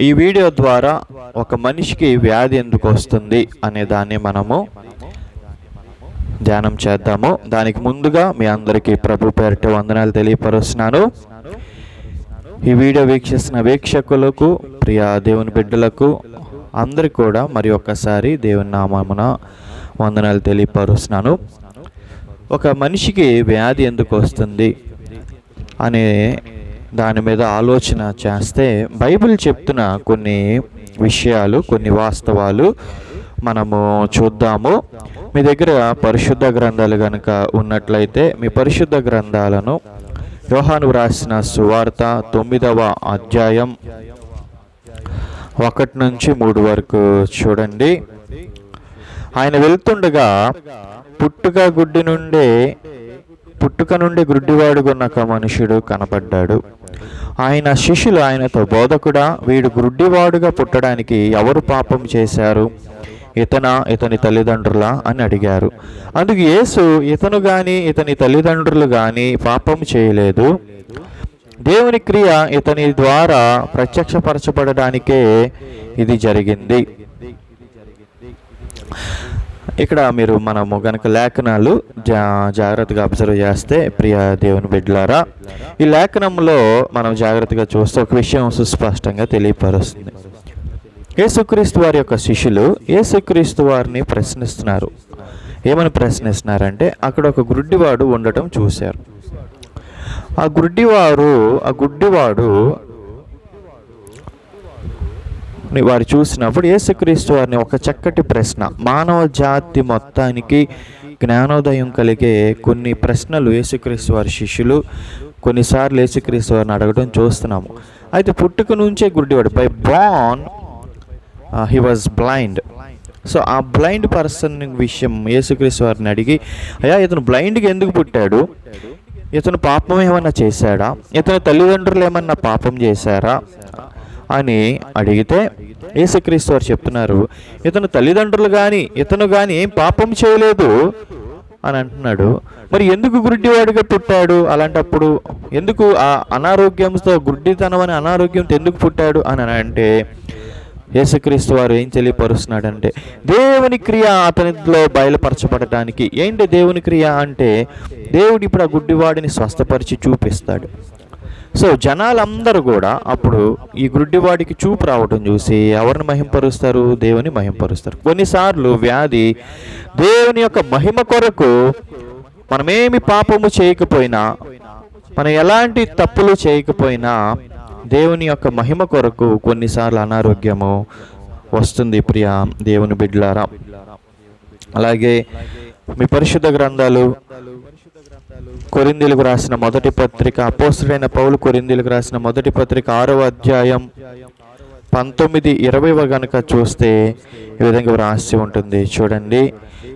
ఈ వీడియో ద్వారా ఒక మనిషికి వ్యాధి ఎందుకు వస్తుంది అనే దాన్ని మనము ధ్యానం చేద్దాము. దానికి ముందుగా మీ అందరికీ ప్రభు పేరిట వందనాలు తెలియపరుస్తున్నాను. ఈ వీడియో వీక్షిస్తున్న వీక్షకులకు, ప్రియ దేవుని బిడ్డలకు అందరికీ కూడా మరి ఒక్కసారి దేవుని నామమున వందనాలు తెలియపరుస్తున్నాను. ఒక మనిషికి వ్యాధి ఎందుకు వస్తుంది అనే దాని మీద ఆలోచన చేస్తే బైబిల్ చెప్తున్న కొన్ని విషయాలు, కొన్ని వాస్తవాలు మనము చూద్దాము. మీ దగ్గర పరిశుద్ధ గ్రంథాలు కనుక ఉన్నట్లయితే మీ పరిశుద్ధ గ్రంథాలను యోహాను రాసిన సువార్త 9వ అధ్యాయం 1 నుంచి 3 వరకు చూడండి. ఆయన వెళ్తుండగా పుట్టుక నుండి గుడ్డివాడుగున్న ఒక మనుషుడు కనపడ్డాడు. ఆయన శిష్యులు ఆయనతో, బోధకుడా, వీడు గుడ్డివాడుగా పుట్టడానికి ఎవరు పాపం చేశారు, ఇతని తల్లిదండ్రులా అని అడిగారు. అందుకు యేసు, ఇతను గాని ఇతని తల్లిదండ్రులు గాని పాపం చేయలేదు, దేవుని క్రియ ఇతని ద్వారా ప్రత్యక్షపరచబడడానికే ఇది జరిగింది. ఇక్కడ మనము గనక లేఖనాలు జాగ్రత్తగా అబ్జర్వ్ చేస్తే, ప్రియ దేవుని బిడ్డలారా, ఈ లేఖనంలో మనం జాగ్రత్తగా చూస్తే ఒక విషయం సుస్పష్టంగా తెలియపరుస్తుంది. యేసుక్రీస్తు వారి యొక్క శిష్యులు యేసుక్రీస్తు వారిని ప్రశ్నిస్తున్నారు. ఏమని ప్రశ్నిస్తున్నారంటే, అక్కడ ఒక గుడ్డివాడు ఉండటం చూశారు. ఆ గుడ్డివాడు వారు చూసినప్పుడు యేసుక్రీస్తు వారిని ఒక చక్కటి ప్రశ్న, మానవ జాతి మొత్తానికి జ్ఞానోదయం కలిగే కొన్ని ప్రశ్నలు యేసుక్రీస్తు వారి శిష్యులు కొన్నిసార్లు యేసుక్రీస్తు వారిని అడగడం చూస్తున్నాము. అయితే పుట్టుక నుంచే గుడ్డివాడు, by born he was blind. So ఆ బ్లైండ్ పర్సన్ విషయం యేసుక్రీస్తు వారిని అడిగి, అయ్యా, ఇతను బ్లైండ్గా ఎందుకు పుట్టాడు, ఇతను పాపం ఏమన్నా చేశాడా, ఇతని తల్లిదండ్రులు ఏమన్నా పాపం చేశారా అని అడిగితే యేసుక్రీస్తు వారు చెప్తున్నారు, ఇతను తల్లిదండ్రులు కానీ ఇతను కానీ ఏం పాపం చేయలేదు అని అంటున్నాడు. మరి ఎందుకు గుడ్డివాడిగా పుట్టాడు, అలాంటప్పుడు ఎందుకు ఆ అనారోగ్యంతో, గుడ్డితనం అనే అనారోగ్యంతో ఎందుకు పుట్టాడు అని అంటే యేసుక్రీస్తు వారు ఏం తెలియపరుస్తున్నాడంటే, దేవుని క్రియ అతనిలో బయలుపరచబడటానికి. ఏంటి దేవుని క్రియ అంటే, దేవుడు ఇప్పుడు ఆ గుడ్డివాడిని స్వస్థపరిచి చూపిస్తాడు. సో జనాలందరూ కూడా అప్పుడు ఈ గుడ్డివాడికి చూపు రావడం చూసి ఎవరిని మహింపరుస్తారు, దేవుని మహింపరుస్తారు. కొన్నిసార్లు వ్యాధి దేవుని యొక్క మహిమ కొరకు, మనమేమి పాపము చేయకపోయినా, మనం ఎలాంటి తప్పులు చేయకపోయినా దేవుని యొక్క మహిమ కొరకు కొన్నిసార్లు అనారోగ్యము వస్తుంది, ప్రియ దేవుని బిడ్డలారా. అలాగే మీ పరిశుద్ధ గ్రంథాలు కొరింథీయులకు రాసిన మొదటి పత్రిక, అపోస్తలుడైన పౌలు కొరింథీయులకు రాసిన మొదటి పత్రిక 6వ అధ్యాయం 19-20 గనుక చూస్తే ఈ విధంగా రాసి ఉంటుంది. చూడండి,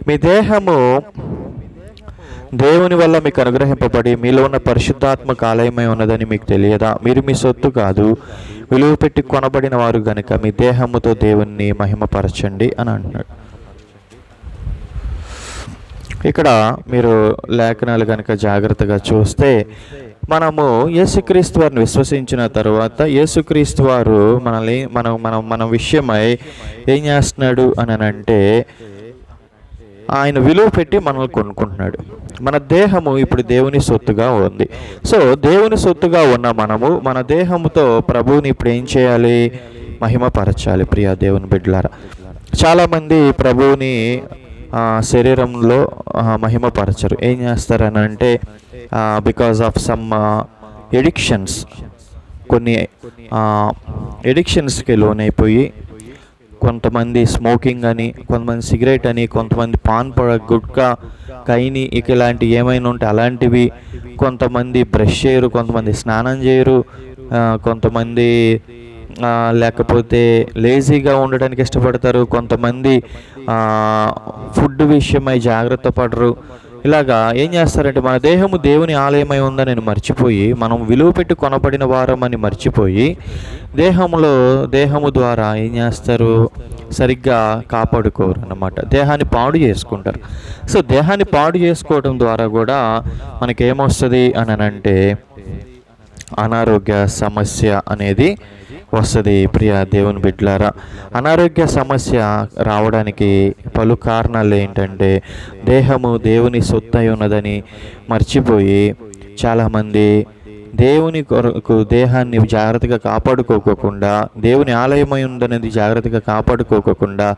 మీ దేహము దేవుని వల్ల మీకు అనుగ్రహింపబడి మీలో ఉన్న పరిశుద్ధాత్మక ఆలయమై ఉన్నదని మీకు తెలియదా? మీరు మీ సొత్తు కాదు, విలువ పెట్టి కొనబడిన వారు గనుక మీ దేహముతో దేవుణ్ణి మహిమపరచండి అని అంటున్నాడు. ఇక్కడ మీరు లేఖనాలు కనుక జాగ్రత్తగా చూస్తే, మనము యేసుక్రీస్తు వారిని విశ్వసించిన తర్వాత యేసుక్రీస్తు వారు మన విషయమై ఏం చేస్తున్నాడు అని అంటే, ఆయన విలువ పెట్టి మనల్ని కొనుక్కుంటున్నాడు. మన దేహము ఇప్పుడు దేవుని సొత్తుగా ఉంది. సో దేవుని సొత్తుగా ఉన్న మనము మన దేహముతో ప్రభువుని ఇప్పుడు ఏం చేయాలి, మహిమపరచాలి. ప్రియ దేవుని బిడ్డలారా, చాలామంది ప్రభువుని శరీరంలో మహిమపరచరు. ఏం చేస్తారని అంటే, బికాజ్ ఆఫ్ సమ్ ఎడిక్షన్స్, కొన్ని ఎడిక్షన్స్కి లోనైపోయి కొంతమంది స్మోకింగ్ అని, కొంతమంది సిగరెట్ అని, కొంతమంది పాన్ గుట్కా, కైని, ఇలాంటి ఏమైనా ఉంటే అలాంటివి. కొంతమంది బ్రష్ చేయరు, కొంతమంది స్నానం చేయరు, కొంతమంది లేకపోతే లేజీగా ఉండడానికి ఇష్టపడతారు, కొంతమంది ఫుడ్ విషయమై జాగ్రత్త పడరు. ఇలాగా ఏం చేస్తారంటే, మన దేహము దేవుని ఆలయమై ఉందని మర్చిపోయి, మనం విలువ పెట్టి కొనబడిన వారమని మర్చిపోయి దేహము ద్వారా ఏం చేస్తారు, సరిగ్గా కాపాడుకోరు అన్నమాట. దేహాన్ని పాడు చేసుకుంటారు. సో దేహాన్ని పాడు చేసుకోవడం ద్వారా కూడా మనకేమొస్తుంది అని అంటే, అనారోగ్య సమస్య అనేది వస్తుంది. ప్రియ దేవుని బిడ్డలారా, అనారోగ్య సమస్య రావడానికి పలు కారణాలు ఏంటంటే, దేహము దేవుని సొత్తు అయి ఉన్నదని మర్చిపోయి చాలామంది దేవుని కొరకు దేహాన్ని జాగ్రత్తగా కాపాడుకోకుండా, దేవుని ఆలయమై ఉందనేది జాగ్రత్తగా కాపాడుకోకుండా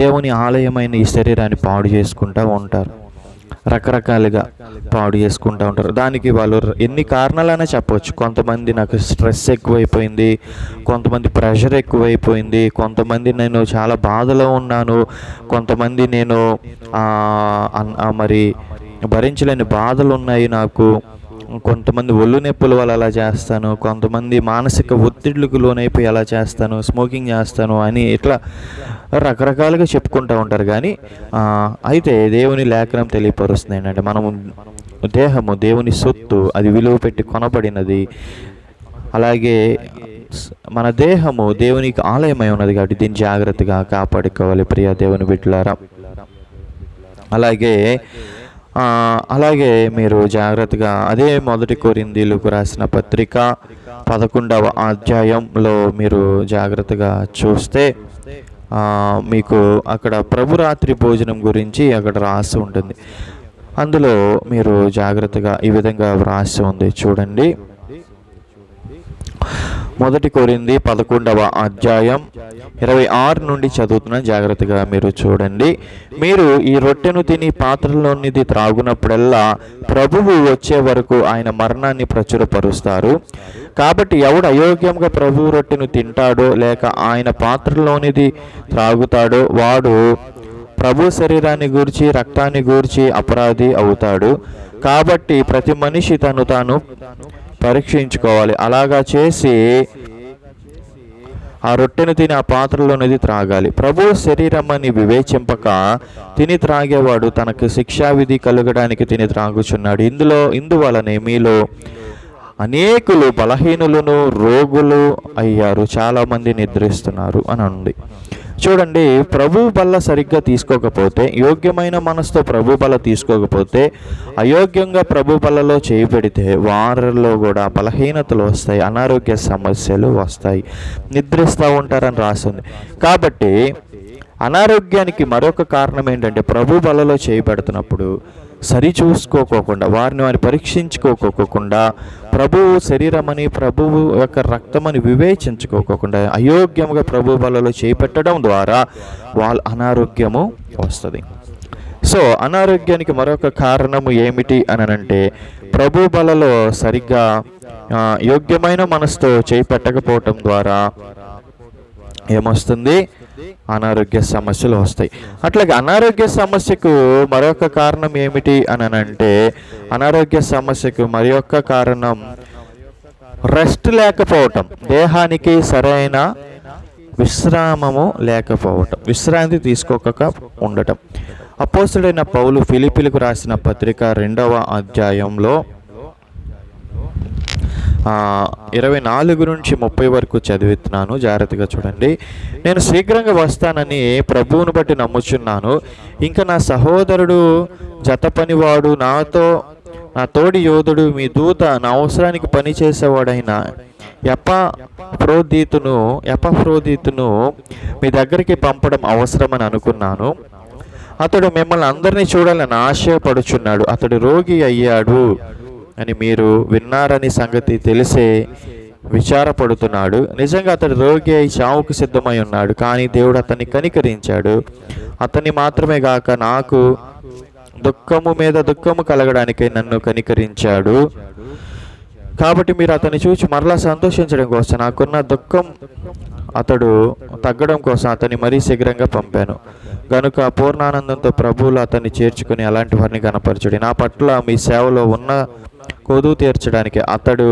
దేవుని ఆలయమైన ఈ శరీరాన్ని పాడు చేసుకుంటూ ఉంటారు. రకరకాలుగా పాడు చేసుకుంటూ ఉంటారు. దానికి వాళ్ళు ఎన్ని కారణాలైనా చెప్పవచ్చు. కొంతమంది నాకు స్ట్రెస్ ఎక్కువైపోయింది, కొంతమంది ప్రెషర్ ఎక్కువైపోయింది, కొంతమంది నేను చాలా బాధలో ఉన్నాను, కొంతమంది నేను మరి భరించలేని బాధలు ఉన్నాయి నాకు, కొంతమంది ఒళ్ళు నొప్పుల వల్ల అలా చేస్తాను, కొంతమంది మానసిక ఒత్తిళ్లకు లోనైపోయి అలా చేస్తాను, స్మోకింగ్ చేస్తాను అని ఇట్లా రకరకాలుగా చెప్పుకుంటూ ఉంటారు. కానీ అయితే దేవుని లేఖనం తెలియపరుస్తుంది ఏంటంటే, మనము దేహము దేవుని సొత్తు, అది విలువ పెట్టి కొనబడినది. అలాగే మన దేహము దేవునికి ఆలయమై ఉన్నది కాబట్టి దీన్ని జాగ్రత్తగా కాపాడుకోవాలి ప్రియ దేవుని బిడ్డలారా. అలాగే మీరు జాగ్రత్తగా అదే 1 కొరింథీయులకు రాసిన పత్రిక 11వ అధ్యాయంలో మీరు జాగ్రత్తగా చూస్తే మీకు అక్కడ ప్రభురాత్రి భోజనం గురించి అక్కడ రాసి ఉంటుంది. అందులో మీరు జాగ్రత్తగా ఈ విధంగా రాసి ఉంది, చూడండి. 1 కొరింథీ 11వ అధ్యాయం 26 నుండి చదువుతున్న, జాగ్రత్తగా మీరు చూడండి. మీరు ఈ రొట్టెను తిని పాత్రలోనిది త్రాగునప్పుడల్లా ప్రభువు వచ్చే వరకు ఆయన మరణాన్ని ప్రచురపరుస్తారు. కాబట్టి ఎవడు అయోగ్యంగా ప్రభువు రొట్టెను తింటాడో లేక ఆయన పాత్రలోనిది త్రాగుతాడో వాడు ప్రభు శరీరాన్ని గూర్చి రక్తాన్ని గూర్చి అపరాధి అవుతాడు. కాబట్టి ప్రతి మనిషి తను తాను పరీక్షించుకోవాలి. అలాగా చేసి ఆ రొట్టెను తిని ఆ పాత్రలోనిది త్రాగాలి. ప్రభు శరీరం అని వివేచింపక తిని త్రాగేవాడు తనకు శిక్షావిధి కలగడానికి తిని త్రాగుచున్నాడు. ఇందువలనే మీలో అనేకులు బలహీనులను రోగులు అయ్యారు, చాలామంది నిద్రిస్తున్నారు అని ఉంది. చూడండి, ప్రభు బల్ల సరిగ్గా తీసుకోకపోతే, యోగ్యమైన మనసుతో ప్రభు బల్ల తీసుకోకపోతే, అయోగ్యంగా ప్రభు బల్లలో చేయి పెడితే వారిలో కూడా బలహీనతలు వస్తాయి, అనారోగ్య సమస్యలు వస్తాయి, నిద్రిస్తూ ఉంటారని రాస్తుంది. కాబట్టి అనారోగ్యానికి మరొక కారణం ఏంటంటే, ప్రభు బల్లలో చేయి పెడుతున్నప్పుడు సరి చూసుకోకుండా, వారిని పరీక్షించుకోకుండా, ప్రభువు శరీరమని ప్రభువు యొక్క రక్తమని వివేచించుకోకుండా అయోగ్యంగా ప్రభు బలలో చేపెట్టడం ద్వారా వాళ్ళ అనారోగ్యము వస్తుంది. సో అనారోగ్యానికి మరొక కారణము ఏమిటి అని అంటే, ప్రభు బలలో సరిగ్గా యోగ్యమైన మనసుతో చేపెట్టకపోవటం ద్వారా ఏమొస్తుంది? అనారోగ్య సమస్యలు వస్తాయి. అట్లాగే అనారోగ్య సమస్యకు మరొక కారణం ఏమిటి అని అంటే, అనారోగ్య సమస్యకు మరొక కారణం రెస్ట్ లేకపోవటం, దేహానికి సరైన విశ్రామము లేకపోవటం, విశ్రాంతి తీసుకోక ఉండటం. అపోస్తలుడైన పౌలు ఫిలిప్పీలకు రాసిన పత్రిక 2వ అధ్యాయంలో 24 నుంచి 30 వరకు చదివిస్తున్నాను, జాగ్రత్తగా చూడండి. నేను శీఘ్రంగా వస్తానని ప్రభువును బట్టి నమ్ముచున్నాను. ఇంకా నా సహోదరుడు జత పనివాడు నా తోడి యోధుడు మీ దూత నా అవసరానికి పనిచేసేవాడైన ఎపఫ్రోదీతును మీ దగ్గరికి పంపడం అవసరమని అనుకున్నాను. అతడు మిమ్మల్ని అందరినీ చూడాలని ఆశపడుచున్నాడు. అతడు రోగి అయ్యాడు అని మీరు విన్నారని సంగతి తెలిసే విచారపడుతున్నాడు. నిజంగా అతడు రోగి అయి చావుకు సిద్ధమై ఉన్నాడు, కానీ దేవుడు అతన్ని కనికరించాడు. అతన్ని మాత్రమే గాక నాకు దుఃఖము మీద దుఃఖము కలగడానికై నన్ను కనికరించాడు. కాబట్టి మీరు అతన్ని చూసి మరలా సంతోషించడం కోసం, నాకున్న దుఃఖం అతడు తగ్గడం కోసం అతన్ని మరీ శీఘ్రంగా పంపాను. గనుక పూర్ణానందంతో ప్రభువులు అతన్ని చేర్చుకుని అలాంటి వారిని కనపరచుడి. నా పట్ల మీ సేవలో ఉన్న కొదువు తీర్చడానికి అతడు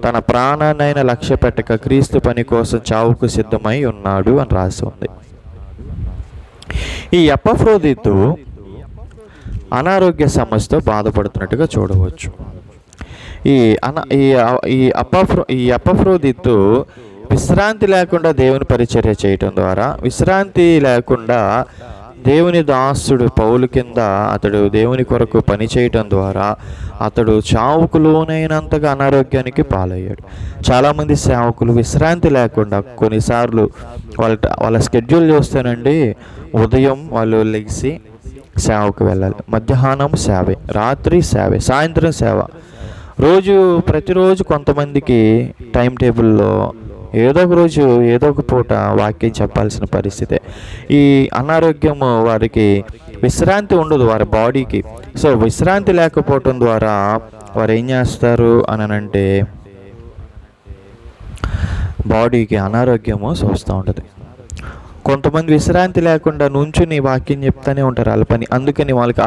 తన ప్రాణాన్నైనా లక్ష్య పెట్టక క్రీస్తు పని కోసం చావుకు సిద్ధమై ఉన్నాడు అని రాసి ఉంది. ఈ ఎపఫ్రోదీతు అనారోగ్య సమస్యతో బాధపడుతున్నట్టుగా చూడవచ్చు. ఈ ఎపఫ్రోదీతు విశ్రాంతి లేకుండా దేవుని పరిచర్య చేయటం ద్వారా, విశ్రాంతి లేకుండా దేవుని దాసుడు పౌలు కింద అతడు దేవుని కొరకు పని చేయటం ద్వారా అతడు చావుకు లోనైనంతగా అనారోగ్యానికి పాలయ్యాడు. చాలామంది సేవకులు విశ్రాంతి లేకుండా కొన్నిసార్లు వాళ్ళ స్కెడ్యూల్ చూస్తేనండి, ఉదయం వాళ్ళు లెగిసి సేవకు వెళ్ళాలి, మధ్యాహ్నం సేవే, రాత్రి సేవే, సాయంత్రం సేవ. ప్రతిరోజు కొంతమందికి టైం టేబుల్లో ఏదో ఒక రోజు ఏదో ఒక పూట వాక్యం చెప్పాల్సిన పరిస్థితే. ఈ అనారోగ్యం వారికి విశ్రాంతి ఉండదు వారి బాడీకి. సో విశ్రాంతి లేకపోవటం ద్వారా వారు ఏం చేస్తారు అని అంటే బాడీకి అనారోగ్యము వస్తూ ఉంటుంది. కొంతమంది విశ్రాంతి లేకుండా నుంచుని వాక్యం చెప్తూనే ఉంటారు వాళ్ళ పని. అందుకని వాళ్ళకి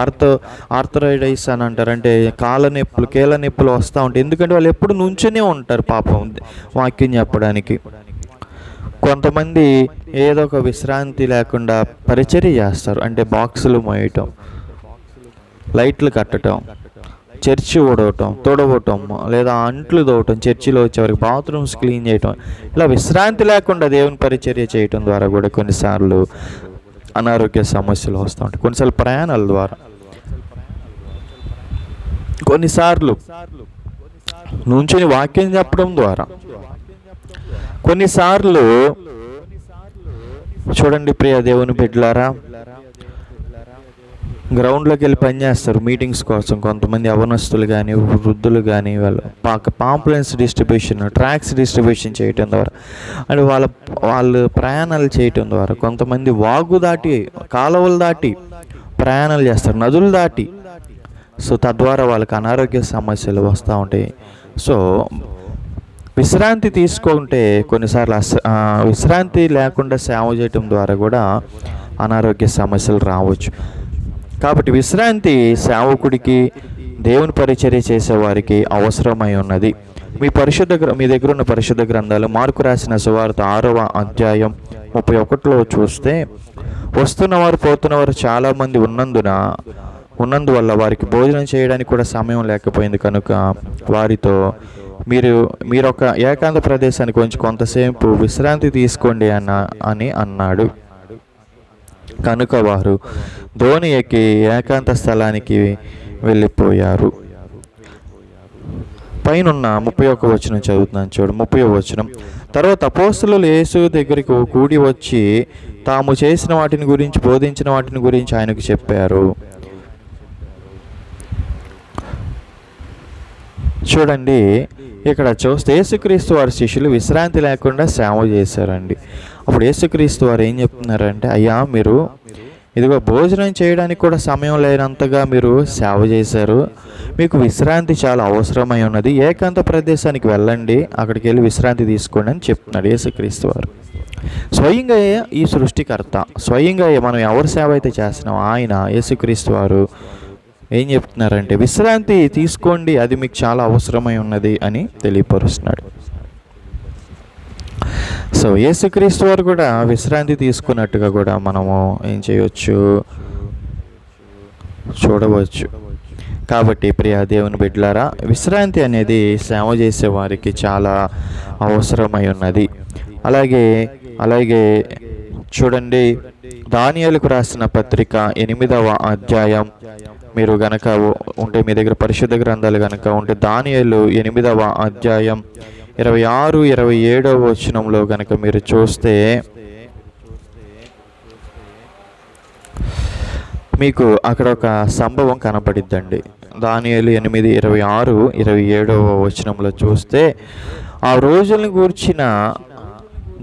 ఆర్థరైటిస్ అని అంటారు, అంటే కీళ్ళ నొప్పులు వస్తూ ఉంటాయి. ఎందుకంటే వాళ్ళు ఎప్పుడు నుంచునే ఉంటారు పాపం వాక్యం చెప్పడానికి. కొంతమంది ఏదో ఒక విశ్రాంతి లేకుండా పరిచర్య చేస్తారు, అంటే బాక్సులు మోయటం, లైట్లు కట్టడం, చర్చి ఊడవటం, తొడవటం, లేదా అంట్లు తోవటం, చర్చిలో వచ్చేవరకు బాత్రూమ్స్ క్లీన్ చేయటం. ఇలా విశ్రాంతి లేకుండా దేవుని పరిచర్య చేయటం ద్వారా కూడా కొన్నిసార్లు అనారోగ్య సమస్యలు వస్తూ ఉంటాయి. కొన్నిసార్లు ప్రయాణాల ద్వారా, కొన్నిసార్లు నుంచుని వాక్యం చెప్పడం ద్వారా, కొన్నిసార్లు చూడండి ప్రియ దేవుని బిడ్డలారా, గ్రౌండ్లోకి వెళ్ళి పనిచేస్తారు మీటింగ్స్ కోసం. కొంతమంది అవనస్తులు కానీ వృద్ధులు కానీ వాళ్ళు పాంప్లెన్స్ డిస్ట్రిబ్యూషన్, ట్రాక్స్ డిస్ట్రిబ్యూషన్ చేయటం ద్వారా, అంటే వాళ్ళు ప్రయాణాలు చేయటం ద్వారా, కొంతమంది వాగు దాటి, కాలువలు దాటి ప్రయాణాలు చేస్తారు, నదులు దాటి. సో తద్వారా వాళ్ళకి అనారోగ్య సమస్యలు వస్తూ ఉంటాయి. సో విశ్రాంతి తీసుకుంటే కొన్నిసార్లు విశ్రాంతి లేకుండా సేవ చేయటం ద్వారా కూడా అనారోగ్య సమస్యలు రావచ్చు. కాబట్టి విశ్రాంతి సేవకుడికి, దేవుని పరిచర్య చేసేవారికి అవసరమై ఉన్నది. మీ దగ్గర ఉన్న పరిశుద్ధ గ్రంథాలు మార్కు రాసిన సువార్త 6వ అధ్యాయం 31లో చూస్తే, వస్తున్నవారు పోతున్నవారు చాలామంది ఉన్నందువల్ల వారికి భోజనం చేయడానికి కూడా సమయం లేకపోయింది కనుక వారితో మీరు ఒక ఏకాంత ప్రదేశానికి వచ్చి కొంతసేపు విశ్రాంతి తీసుకోండి అని అన్నాడు. కనుక వారు ధోని ఎక్కి ఏకాంత స్థలానికి వెళ్ళిపోయారు. పైనున్న 31వ వచనం చదువుతున్నాను చూడు. 30వ వచనం, తర్వాత అపోస్తలులు యేసు దగ్గరికి కూడి వచ్చి తాము చేసిన వాటిని గురించి, బోధించిన వాటిని గురించి ఆయనకు చెప్పారు. చూడండి, ఇక్కడ చూస్తే యేసుక్రీస్తు వారి శిష్యులు విశ్రాంతి లేకుండా సేవ చేశారండి. అప్పుడు యేసుక్రీస్తు వారు ఏం చెప్తున్నారంటే, అయ్యా మీరు ఇదిగో భోజనం చేయడానికి కూడా సమయం లేనంతగా మీరు సేవ చేశారు, మీకు విశ్రాంతి చాలా అవసరమై ఉన్నది, ఏకాంత ప్రదేశానికి వెళ్ళండి, అక్కడికి వెళ్ళి విశ్రాంతి తీసుకోండి అని చెప్తున్నాడు యేసుక్రీస్తు వారు. స్వయంగా ఈ సృష్టికర్త, స్వయంగా మనం ఎవరి సేవ అయితే చేస్తున్నాం ఆయన యేసుక్రీస్తు వారు ఏం చెప్తున్నారంటే విశ్రాంతి తీసుకోండి, అది మీకు చాలా అవసరమై ఉన్నది అని తెలియపరుస్తున్నాడు. సో యేసుక్రీస్తు వారు కూడా విశ్రాంతి తీసుకున్నట్టుగా కూడా మనము ఏం చేయవచ్చు, చూడవచ్చు. కాబట్టి ప్రియ దేవుని బిడ్డలారా, విశ్రాంతి అనేది సేవ చేసే వారికి చాలా అవసరమై ఉన్నది. అలాగే చూడండి, దానియేలుకు రాసిన పత్రిక 8వ అధ్యాయం, మీరు గనక ఉంటే మీ దగ్గర పరిశుద్ధ గ్రంథాలు గనక ఉంటే దానియేలు 8వ అధ్యాయం 26, 27వ వచనంలో గనక మీరు చూస్తే మీకు అక్కడ ఒక సంభవం కనపడిద్దండి. దానియేలు 8, 26, 27వ వచనంలో చూస్తే ఆ రోజులను గూర్చిన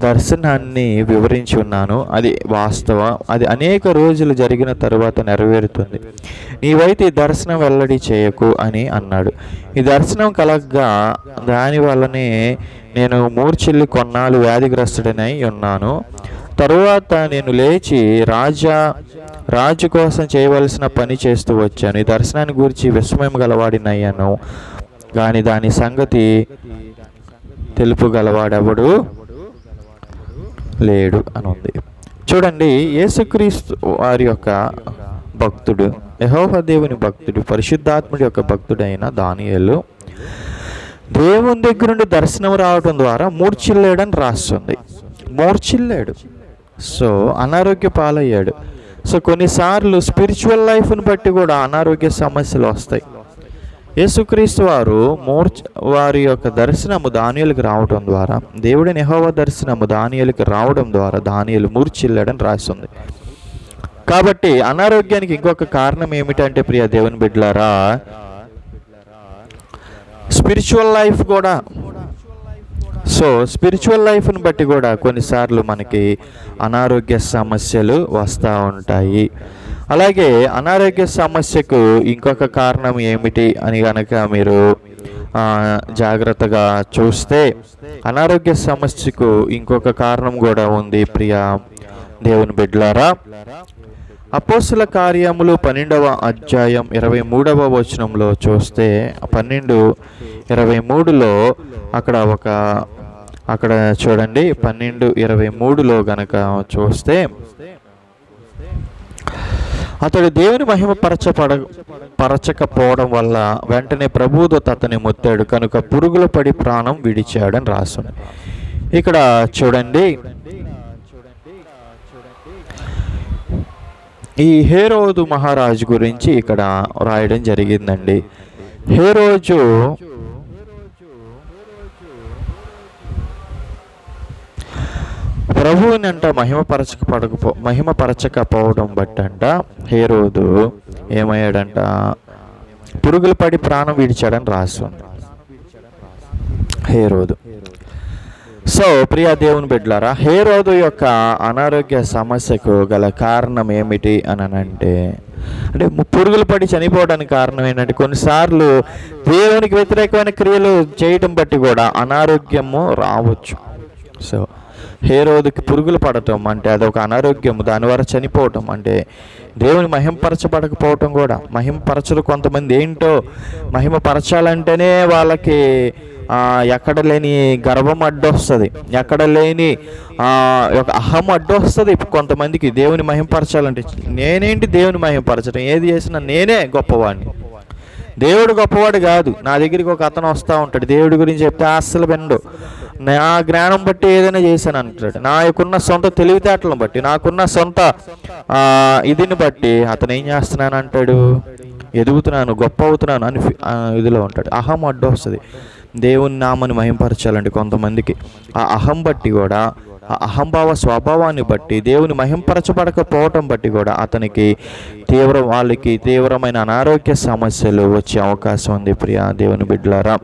దర్శనాన్ని వివరించి ఉన్నాను, అది వాస్తవం, అది అనేక రోజులు జరిగిన తరువాత నెరవేరుతుంది, నీవైతే ఈ దర్శనం వెల్లడి చేయకు అని అన్నాడు. ఈ దర్శనం కలగ్గా దాని వల్లనే నేను మూర్ఛిల్లి కొన్నాళ్ళు వ్యాధిగ్రస్తుడనై ఉన్నాను. తరువాత నేను లేచి రాజు కోసం చేయవలసిన పని చేస్తూ వచ్చాను. ఈ దర్శనాన్ని గురించి విస్మయం గలవాడినయ్యాను, కానీ దాని సంగతి తెలుపగలవాడెవడు లేడు అని ఉంది. చూడండి, యేసుక్రీస్తు వారి యొక్క భక్తుడు, యెహోవా దేవుని భక్తుడు, పరిశుద్ధాత్ముడి యొక్క భక్తుడైన దానియేలు దేవుని దగ్గర నుండి దర్శనం రావడం ద్వారా మూర్ఛిల్లాడని రాస్తుంది. మూర్ఛిల్లాడు, సో అనారోగ్య పాలయ్యాడు. సో కొన్నిసార్లు స్పిరిచువల్ లైఫ్ని బట్టి కూడా అనారోగ్య సమస్యలు వస్తాయి. యేసుక్రీస్తు వారు వారి యొక్క దర్శనము దానియేలుకి రావడం ద్వారా, దేవుడిని యెహోవా దర్శనము దానియేలుకి రావడం ద్వారా దానియేలు మూర్ఛిల్లాడని రాస్తుంది. కాబట్టి అనారోగ్యానికి ఇంకొక కారణం ఏమిటంటే ప్రియ దేవుని బిడ్డలారా, స్పిరిచువల్ లైఫ్ కూడా. సో స్పిరిచువల్ లైఫ్ని బట్టి కూడా కొన్నిసార్లు మనకి అనారోగ్య సమస్యలు వస్తూ ఉంటాయి. అలాగే అనారోగ్య సమస్యకు ఇంకొక కారణం ఏమిటి అని కనుక మీరు జాగ్రత్తగా చూస్తే, అనారోగ్య సమస్యకు ఇంకొక కారణం కూడా ఉంది ప్రియ దేవుని బిడ్డలారా. అపోస్తుల కార్యములు 12వ అధ్యాయం 23వ వచనంలో చూస్తే, 12:23లో అక్కడ చూడండి, 12:23లో గనక చూస్తే, అతడు దేవుని మహిమ పరచకపోవడం వల్ల వెంటనే ప్రభువుదూత అతన్ని ముత్తాడు కనుక పురుగులు పడి ప్రాణం విడిచాడని రాస్తుంది. ఇక్కడ చూడండి, ఈ హేరోదు మహారాజు గురించి ఇక్కడ రాయడం జరిగిందండి. హేరోజు ప్రభువుని అంట మహిమపరచకపోవడం బట్టంట హేరోదు ఏమయ్యాడంట, పురుగులు పడి ప్రాణం విడిచాడని రాస్తుంది హేరోదు. సో ప్రియ దేవుని బిడ్డలారా, హేరోదు యొక్క అనారోగ్య సమస్యకు గల కారణం ఏమిటి అని అంటే పురుగులు పడి చనిపోవడానికి కారణం ఏంటంటే, కొన్నిసార్లు దేవునికి వ్యతిరేకమైన క్రియలు చేయటం బట్టి కూడా అనారోగ్యము రావచ్చు. సో హేరోదుకి పురుగులు పడటం అంటే అదొక అనారోగ్యము, దాని వల్ల చనిపోవటం అంటే దేవుని మహిమపరచబడకపోవటం కూడా. మహిమపరచరు కొంతమంది ఏంటో, మహిమపరచాలంటేనే వాళ్ళకి ఎక్కడ లేని గర్వం అడ్డొస్తుంది, ఎక్కడ లేని ఒక అహం అడ్డొస్తుంది కొంతమందికి. దేవుని మహిమపరచాలంటే నేనేంటి దేవుని మహిమపరచడం, ఏది చేసినా నేనే గొప్పవాడిని. దేవుడు గొప్పవాడు కాదు. నా దగ్గరికి ఒక అతను వస్తూ ఉంటాడు, దేవుడి గురించి చెప్తే అస్సలు వినడు. నా జ్ఞానం బట్టి ఏదైనా చేశాను అంటాడు, నాకున్న సొంత తెలివితేటలను బట్టి, నాకున్న సొంత ఇదిని బట్టి అతను ఏం చేస్తున్నాను అంటాడు, ఎదుగుతున్నాను, గొప్ప అవుతున్నాను అని ఇదిలో ఉంటాడు. అహం అడ్డు వస్తుంది. దేవుని నామని మహింపరచాలండి కొంతమందికి ఆ అహం బట్టి కూడా, ఆ అహంభావ స్వభావాన్ని బట్టి, దేవుని మహింపరచబడకపోవటం బట్టి కూడా అతనికి వాళ్ళకి తీవ్రమైన అనారోగ్య సమస్యలు వచ్చే అవకాశం ఉంది ప్రియ దేవుని బిడ్డలారా.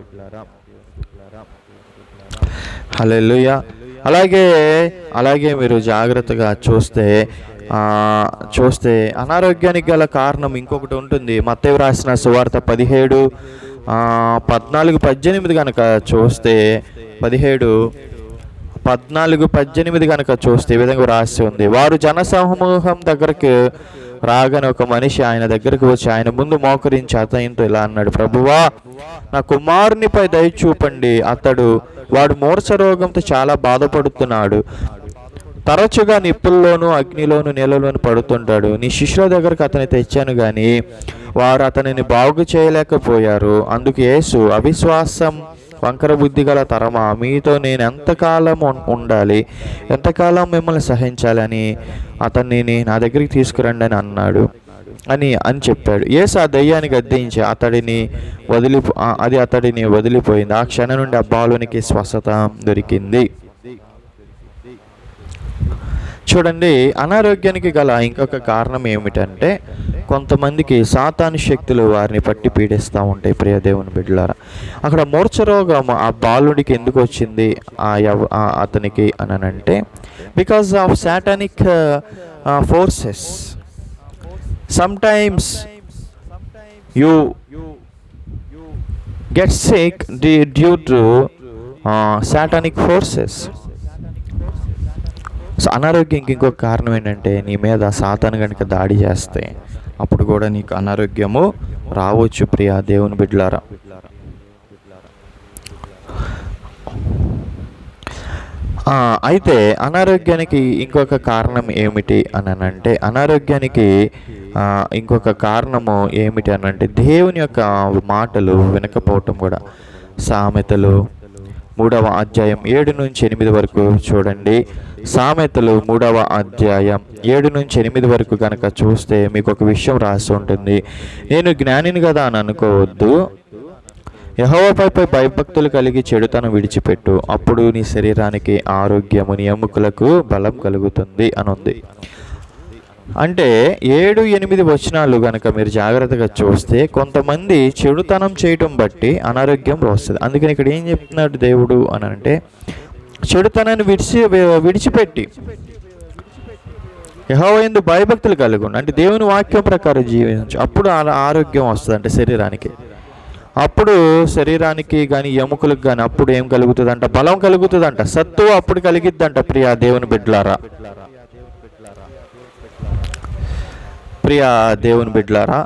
హల్లెలూయా. అలాగే మీరు జాగ్రత్తగా చూస్తే అనారోగ్యానికి గల కారణం ఇంకొకటి ఉంటుంది. మత్తయి రాసిన సువార్త 17:14-18 కనుక చూస్తే, 17:14-18 కనుక చూస్తే ఈ విధంగా రాసి ఉంది. వారు జనసమూహం దగ్గరికి రాగానే ఒక మనిషి ఆయన దగ్గరకు వచ్చి ఆయన ముందు మోకరించి అతనితో ఇలా అన్నాడు, ప్రభువా, నా కుమారునిపై దయ చూపండి. వాడు మూర్ఛ రోగంతో చాలా బాధపడుతున్నాడు. తరచుగా నిప్పుల్లోనూ అగ్నిలోను నీళ్ళలోను పడుతుంటాడు. నీ శిష్యుల దగ్గరకు అతన్ని తెచ్చాను కానీ వారు అతనిని బాగు చేయలేకపోయారు. అందుకు యేసు, అవిశ్వాసం వంకర బుద్ధి గల తరమా, మీతో నేను ఎంతకాలం ఉండాలి, ఎంతకాలం మిమ్మల్ని సహించాలి అని అతన్ని నా దగ్గరికి తీసుకురండి అని అన్నాడు అని చెప్పాడు. యేసు ఆ దయ్యాన్ని గద్దించి అతడిని వదిలిపోయింది. ఆ క్షణం నుండి ఆ బాలునికి స్వస్థత దొరికింది. చూడండి, అనారోగ్యానికి గల ఇంకొక కారణం ఏమిటంటే, కొంతమందికి సాతాను శక్తులు వారిని పట్టి పీడిస్తూ ఉంటాయి ప్రియ దేవుని బిడ్డలారా. అక్కడ మూర్ఛ రోగం ఆ బాలుడికి ఎందుకు వచ్చింది అతనికి అనంటే, because of satanic forces. sometimes you get sick due to satanic forces. So అనారోగ్యానికి ఇంకొక కారణం ఏంటంటే, నీ మీద సాతాను కనుక దాడి చేస్తే అప్పుడు కూడా నీకు అనారోగ్యము రావచ్చు ప్రియ దేవుని బిడ్డలారా. అయితే అనారోగ్యానికి ఇంకొక కారణం ఏమిటి అనంటే, అనారోగ్యానికి ఇంకొక కారణము ఏమిటి అనంటే దేవుని యొక్క మాటలు వినకపోవటం కూడా. సామెతలు 3వ అధ్యాయం 7-8 వరకు చూడండి. సామెతలు 3వ అధ్యాయం 7-8 వరకు కనుక చూస్తే మీకు ఒక విషయం రాసి ఉంటుంది. నేను జ్ఞానిని కదా అని అనుకోవద్దు, యెహోవాపై భయభక్తులు కలిగి చెడుతనం విడిచిపెట్టు, అప్పుడు నీ శరీరానికి ఆరోగ్యము, నీ ఎముకలకు బలం కలుగుతుంది అనుంది. అంటే 7-8 వచనాలు కనుక మీరు జాగ్రత్తగా చూస్తే కొంతమంది చెడుతనం చేయటం బట్టి అనారోగ్యం వస్తుంది. అందుకని ఇక్కడ ఏం చెప్తున్నాడు దేవుడు అని అంటే, చెడుతనాన్ని విడిచిపెట్టి యెహోవా యందు భయభక్తులు కలిగి ఉండు, అంటే దేవుని వాక్యం ప్రకారం జీవించు, అప్పుడు ఆరోగ్యం వస్తుంది. అంటే శరీరానికి, అప్పుడు శరీరానికి కానీ ఎముకలకు కానీ అప్పుడు ఏం కలుగుతుందంట? బలం కలుగుతుందంట, సత్తువ అప్పుడు కలిగిద్దంట. ప్రియా దేవుని బిడ్డలారా,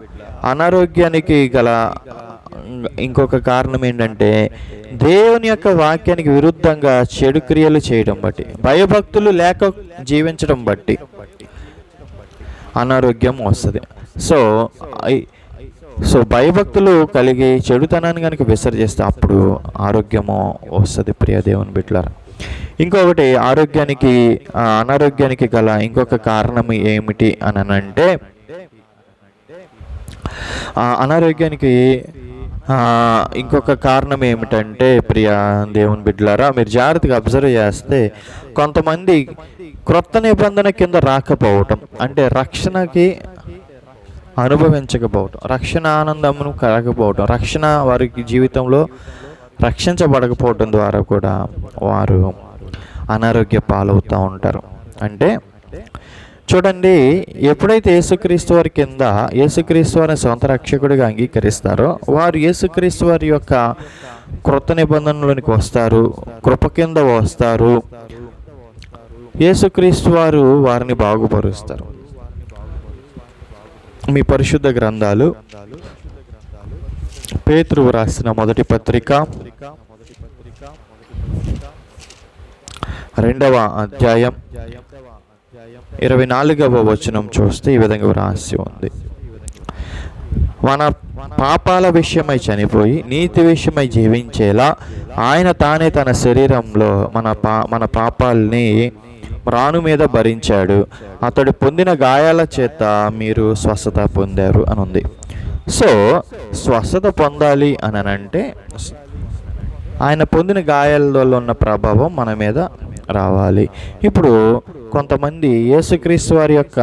అనారోగ్యానికి గల ఇంకొక కారణం ఏంటంటే దేవుని యొక్క వాక్యానికి విరుద్ధంగా చెడు క్రియలు చేయడం బట్టి, భయభక్తులు లేక జీవించడం బట్టి అనారోగ్యం వస్తుంది. సో భయభక్తులు కలిగి చెడుతనాన్ని కనుక విసర్జిస్తే అప్పుడు ఆరోగ్యము వస్తుంది. ప్రియ దేవుని బిడ్డలారా, ఇంకొకటి అనారోగ్యానికి గల ఇంకొక కారణం ఏమిటి అని అంటే, అనారోగ్యానికి ఇంకొక కారణం ఏమిటంటే ప్రియ దేవుని బిడ్డలారా, మీరు జాగ్రత్తగా అబ్జర్వ్ చేస్తే కొంతమంది క్రొత్త నిబంధన కింద రాకపోవటం, అంటే రక్షణకి అనుభవించకపోవటం, రక్షణ ఆనందమును కలగకపోవటం, రక్షణ వారికి జీవితంలో రక్షించబడకపోవటం ద్వారా కూడా వారు అనారోగ్య పాలవుతూ ఉంటారు. అంటే చూడండి, ఎప్పుడైతే యేసుక్రీస్తు వారి కింద యేసుక్రీస్తు వారిని సొంత రక్షకుడిగా అంగీకరిస్తారో వారు యేసుక్రీస్తు వారి యొక్క క్రొత్త నిబంధనలోనికి వస్తారు, కృప కింద వస్తారు. యేసుక్రీస్తు వారు వారిని బాగుపరుస్తారు. మీ పరిశుద్ధ గ్రంథాలు పేతురు రాసిన మొదటి పత్రిక 2వ అధ్యాయం 24వ వచనం చూస్తే ఈ విధంగా రాసి ఉంది. మన పాపాల విషయమై చనిపోయి నీతి విషయమై జీవించేలా ఆయన తానే తన శరీరంలో మన పాపాలని రాను మీద భరించాడు, అతడు పొందిన గాయాల చేత మీరు స్వస్థత పొందారు అని ఉంది. సో స్వస్థత పొందాలి అని అంటే ఆయన పొందిన గాయాలలో ఉన్న ప్రభావం మన మీద రావాలి. ఇప్పుడు కొంతమంది యేసుక్రీస్తు వారి యొక్క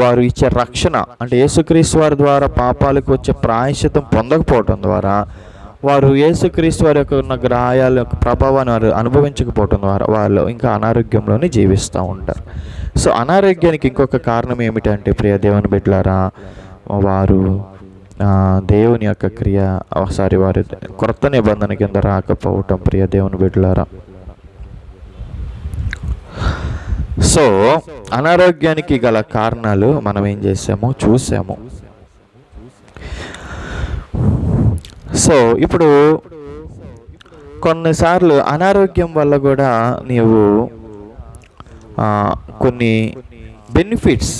వారు ఇచ్చే రక్షణ, అంటే యేసుక్రీస్తు వారి ద్వారా పాపాలకు వచ్చే ప్రాయశ్చిత్తం పొందకపోవటం ద్వారా వారు యేసుక్రీస్తు వారి యొక్క ఉన్న గాయాల యొక్క ప్రభావాన్ని వారు అనుభవించకపోవటం ద్వారా వాళ్ళు ఇంకా అనారోగ్యంలోనే జీవిస్తూ ఉంటారు. సో అనారోగ్యానికి ఇంకొక కారణం ఏమిటంటే ప్రియ దేవుని బిడ్డలారా, వారు దేవుని యొక్క వారి క్రొత్త నిబంధన కింద రాకపోవటం. ప్రియ దేవుని బిడ్డలారా, సో అనారోగ్యానికి గల కారణాలు మనం ఏం చూసాము. సో ఇప్పుడు కొన్నిసార్లు అనారోగ్యం వల్ల కూడా నీవు కొన్ని బెనిఫిట్స్,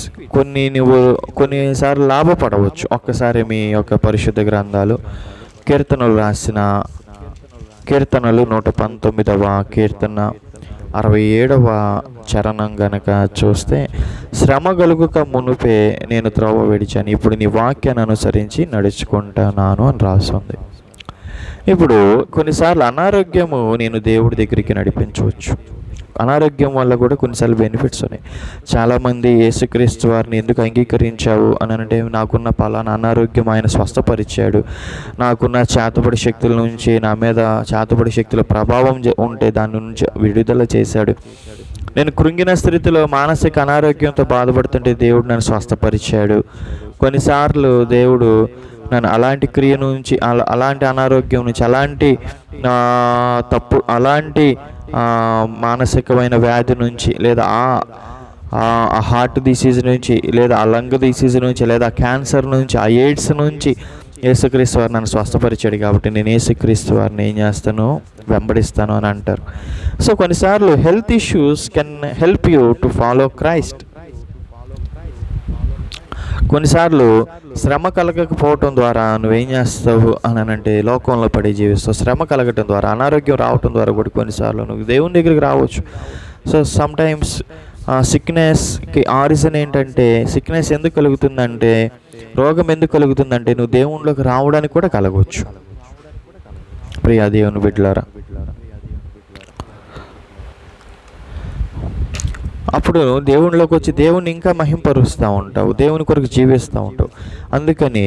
నువ్వు కొన్నిసార్లు లాభపడవచ్చు. ఒక్కసారి మీ యొక్క పరిశుద్ధ గ్రంథాలు కీర్తనలు రాసిన కీర్తనలు 119వ కీర్తన 67వ చరణం గనక చూస్తే, శ్రమ కలుగుక మునుపే నేను త్రోవ విడిచాను, ఇప్పుడు నీ వాక్యాన్ని అనుసరించి నడుచుకుంటున్నాను అని రాస్తుంది. ఇప్పుడు కొన్నిసార్లు అనారోగ్యము నేను దేవుడి దగ్గరికి నడిపించవచ్చు. అనారోగ్యం వల్ల కూడా కొన్నిసార్లు బెనిఫిట్స్ ఉన్నాయి. చాలామంది యేసుక్రీస్తు వారిని ఎందుకు అంగీకరించావు అని అంటే, నాకున్న పలానా అనారోగ్యం ఆయన స్వస్థపరిచాడు, నాకున్న చేతబడి శక్తుల నుంచి నా మీద చేతబడి శక్తుల ప్రభావం ఉంటే దాని నుంచి విడుదల చేశాడు, నేను కృంగిన స్థితిలో మానసిక అనారోగ్యంతో బాధపడుతుంటే దేవుడు నన్ను స్వస్థపరిచాడు. కొన్నిసార్లు దేవుడు నన్ను అలాంటి క్రియ నుంచి, అలాంటి అనారోగ్యం నుంచి, అలాంటి మానసికమైన వ్యాధి నుంచి, లేదా ఆ హార్ట్ డిసీజ్ నుంచి, లేదా ఆ లంగ్ డిసీజ్ నుంచి, లేదా క్యాన్సర్ నుంచి, ఆ ఎయిడ్స్ నుంచి యేసుక్రీస్తు వారు నన్ను స్వస్థపరిచాడు కాబట్టి నేను యేసుక్రీస్తు వారిని ఏం చేస్తాను, వెంబడిస్తాను అని అంటారు. సో కొన్నిసార్లు health issues can help you to follow Christ. కొన్నిసార్లు శ్రమ కలగకపోవటం ద్వారా నువ్వేం చేస్తావు అని అంటే లోకంలో పడి జీవిస్తావు. శ్రమ కలగటం ద్వారా, అనారోగ్యం రావటం ద్వారా కూడా కొన్నిసార్లు నువ్వు దేవుని దగ్గరికి రావచ్చు. సో సమ్టైమ్స్ సిక్నెస్కి ఆరిజిన్ ఏంటంటే, సిక్నెస్ ఎందుకు కలుగుతుందంటే, రోగం ఎందుకు కలుగుతుందంటే నువ్వు దేవునిలోకి రావడానికి కూడా కలగవచ్చు. ప్రియా దేవుని బిడ్డలారా, అప్పుడు దేవునిలోకి వచ్చి దేవుని ఇంకా మహింపరుస్తూ ఉంటావు, దేవుని కొరకు జీవిస్తూ ఉంటావు. అందుకని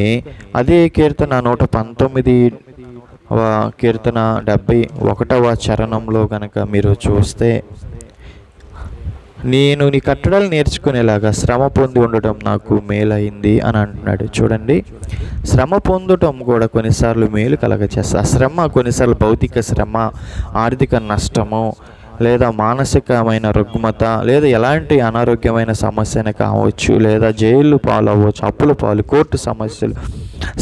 అదే కీర్తన 119 కీర్తన 71వ చరణంలో కనుక మీరు చూస్తే, నేను నీ కట్టడలు నేర్చుకునేలాగా శ్రమ పొంది ఉండటం నాకు మేలైంది అని అంటున్నాడు. చూడండి, శ్రమ పొందటం కూడా కొన్నిసార్లు మేలు కలగచేస్తుంది. ఆ శ్రమ కొన్నిసార్లు భౌతిక శ్రమ, ఆర్థిక నష్టము, లేదా మానసికమైన రుగ్మత, లేదా ఎలాంటి అనారోగ్యమైన సమస్యనే కావచ్చు, లేదా జైలు పాలు అవ్వచ్చు, అప్పుల పాలు, కోర్టు సమస్యలు,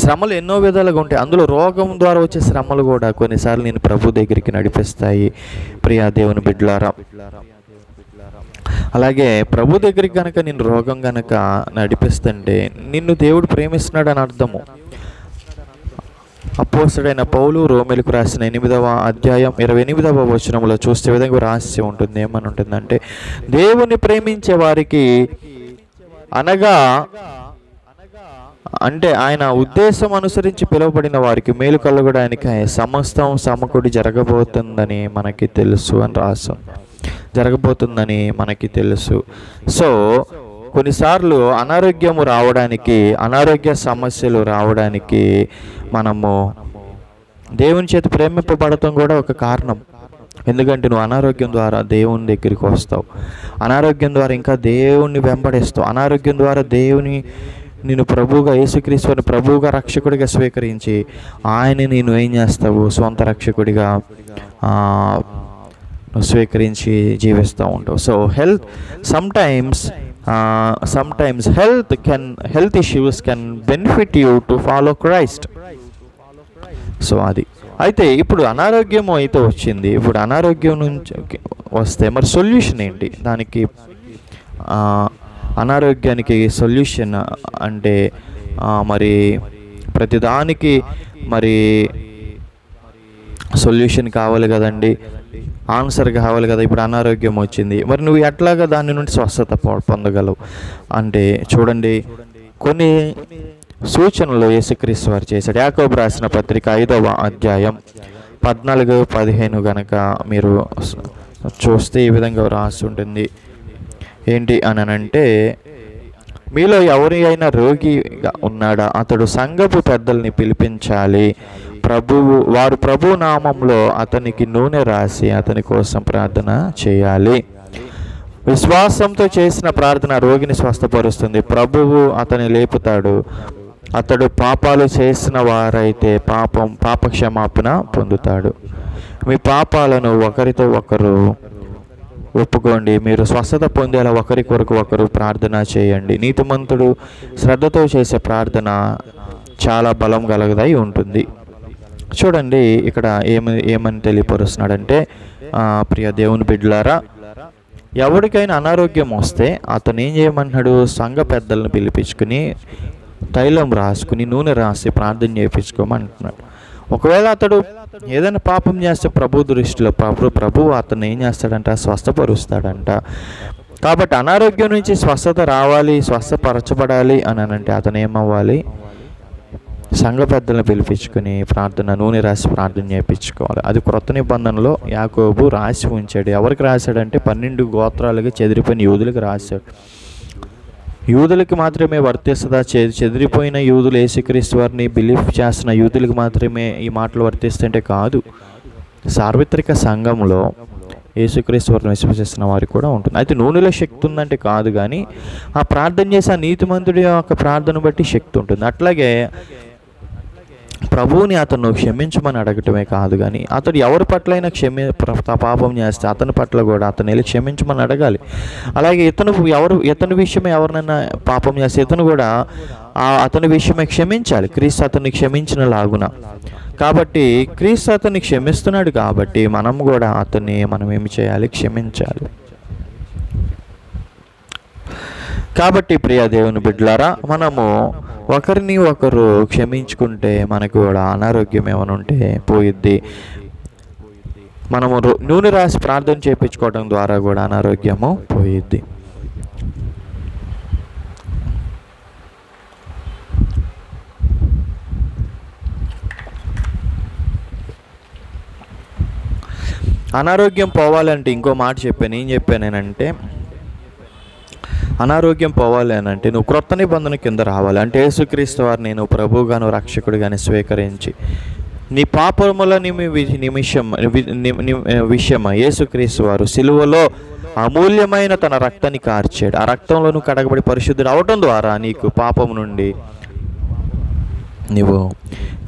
శ్రమలు ఎన్నో విధాలుగా ఉంటాయి. అందులో రోగం ద్వారా వచ్చే శ్రమలు కూడా కొన్నిసార్లు నేను ప్రభు దగ్గరికి నడిపిస్తాయి. ప్రియా దేవుని బిడ్డలారా, అలాగే ప్రభు దగ్గరికి కనుక నిన్ను రోగం కనుక నడిపిస్తుంటే నిన్ను దేవుడు ప్రేమిస్తున్నాడు అని అర్థము. అపోస్తలుడైన పౌలు రోమీయులకు రాసిన 8వ అధ్యాయం 28వ వచనంలో చూస్తే విధంగా రాసి ఉంటుంది. ఏమని ఉంటుందంటే, దేవుని ప్రేమించే వారికి అనగా అంటే ఆయన ఉద్దేశం అనుసరించి పిలువబడిన వారికి మేలు కలగడానికి సమస్తం సమకూడి జరగబోతుందని మనకి తెలుసు అని రాసాం. జరగబోతుందని మనకి తెలుసు. సో కొన్నిసార్లు అనారోగ్యము రావడానికి, అనారోగ్య సమస్యలు రావడానికి మనము దేవుని చేత ప్రేమింపబడటం కూడా ఒక కారణం. ఎందుకంటే నువ్వు అనారోగ్యం ద్వారా దేవుని దగ్గరికి వస్తావు, అనారోగ్యం ద్వారా ఇంకా దేవుణ్ణి వెంబడిస్తావు, అనారోగ్యం ద్వారా దేవుని నేను ప్రభువుగా, యేసుక్రీస్తుని ప్రభువుగా రక్షకుడిగా స్వీకరించి ఆయన నేను ఏం చేస్తావు, సొంత రక్షకుడిగా స్వీకరించి జీవిస్తూ ఉంటావు. So sometimes health issues can benefit you to follow Christ. So అది అయితే ఇప్పుడు అనారోగ్యం అయితే వచ్చింది. ఇప్పుడు అనారోగ్యం నుంచి వస్తే మరి సొల్యూషన్ ఏంటి దానికి? అనారోగ్యానికి సొల్యూషన్ అంటే మరి ప్రతిదానికి మరి సొల్యూషన్ కావాలి కదండి, ఆన్సర్ కావాలి కదా. ఇప్పుడు అనారోగ్యం వచ్చింది, మరి నువ్వు ఎట్లాగా దాని నుండి స్వస్థత పొందగలవు అంటే చూడండి, కొన్ని సూచనలు యేసుక్రీస్తు వారు చేశాడు. యాకోబు రాసిన పత్రిక 5వ అధ్యాయం 14-15 కనుక మీరు చూస్తే ఈ విధంగా రాసి ఉంటుంది. ఏంటి అని అంటే, మీలో ఎవరి అయినా రోగిగా ఉన్నాడా, అతడు సంఘపు పెద్దల్ని పిలిపించాలి, వారు ప్రభు నామంలో అతనికి నూనె రాసి అతని కోసం ప్రార్థన చేయాలి. విశ్వాసంతో చేసిన ప్రార్థన రోగిని స్వస్థపరుస్తుంది, ప్రభువు అతని లేపుతాడు. అతడు పాపాలు చేసిన వారైతే పాప క్షమాపణ పొందుతాడు. మీ పాపాలను ఒకరితో ఒకరు ఒప్పుకోండి, మీరు స్వస్థత పొందేలా ఒకరి కొరకు ఒకరు ప్రార్థన చేయండి. నీతిమంతుడు శ్రద్ధతో చేసే ప్రార్థన చాలా బలం గలదై ఉంటుంది. చూడండి ఇక్కడ ఏమని తెలియపరుస్తున్నాడంటే, ప్రియ దేవుని బిడ్డలారా, ఎవరికైనా అనారోగ్యం వస్తే అతను ఏం చేయమంటున్నాడు, సంఘ పెద్దలను పిలిపించుకుని తైలం రాసుకుని నూనె రాసి ప్రార్థన చేయించుకోమంటున్నాడు. ఒకవేళ అతడు ఏదైనా పాపం చేస్తే ప్రభు దృష్టిలో ప్రభు అతను ఏం చేస్తాడంట, స్వస్థపరుస్తాడంట. కాబట్టి అనారోగ్యం నుంచి స్వస్థత రావాలి, స్వస్థపరచబడాలి అని అంటే అతను ఏమవ్వాలి, సంఘ పెద్దలను పిలిపించుకుని నూనె రాసి ప్రార్థన చేయించుకోవాలి. అది క్రొత్త నిబంధనలో యాకోబు రాసి ఉంచాడు. ఎవరికి రాశాడంటే 12 గోత్రాలుగా చెదిరిపోయిన యూదులకు రాశాడు. యూదులకి మాత్రమే వర్తిస్తుందా? చెదిరిపోయిన యూదులు యేసుక్రీస్తు వారిని బిలీఫ్ చేస్తున్న యూదులకు మాత్రమే ఈ మాటలు వర్తిస్తుంటే కాదు, సార్వత్రిక సంఘంలో యేసుక్రీస్తు వారిని విశ్వసిస్తున్న వారికి కూడా ఉంటుంది. అయితే నూనెలో శక్తి ఉందంటే కాదు, కానీ ఆ ప్రార్థన చేసే నీతిమంతుడి యొక్క ప్రార్థన బట్టి శక్తి ఉంటుంది. అట్లాగే ప్రభువుని అతను క్షమించమని అడగటమే కాదు, కానీ అతడు ఎవరి పట్లైనా పాపం చేస్తే అతని పట్ల కూడా అతను వెళ్ళి క్షమించమని అడగాలి. అలాగే ఇతని విషయమే ఎవరినైనా పాపం చేస్తే ఇతను కూడా అతని విషయమే క్షమించాలి, క్రీస్తు అతన్ని క్షమించిన లాగున. కాబట్టి క్రీస్తు అతన్ని క్షమిస్తున్నాడు కాబట్టి మనం కూడా మనం ఏమి చేయాలి, క్షమించాలి. కాబట్టి ప్రియ దేవుని బిడ్డలారా, మనము ఒకరిని ఒకరు క్షమించుకుంటే మనకు కూడా అనారోగ్యం ఏమైనా ఉంటే పోయిద్ది. మనము నూనె రాసి ప్రార్థన చేయించుకోవడం ద్వారా కూడా అనారోగ్యము పోయిద్ది. అనారోగ్యం పోవాలంటే ఇంకో మాట చెప్పాను. ఏం చెప్పానంటే, అనారోగ్యం పోవాలి అని అంటే నువ్వు క్రొత్త నిబంధన కింద రావాలి. అంటే యేసుక్రీస్తు వారిని నేను ప్రభువుగాను రక్షకుడిగాను స్వీకరించి నీ పాపముల విషయం యేసుక్రీస్తు వారు సిలువలో అమూల్యమైన తన రక్తాన్ని కార్చాడు. ఆ రక్తంలో నువ్వు కడగబడి పరిశుద్ధుడు అవటం ద్వారా నీకు పాపము నుండి నీవు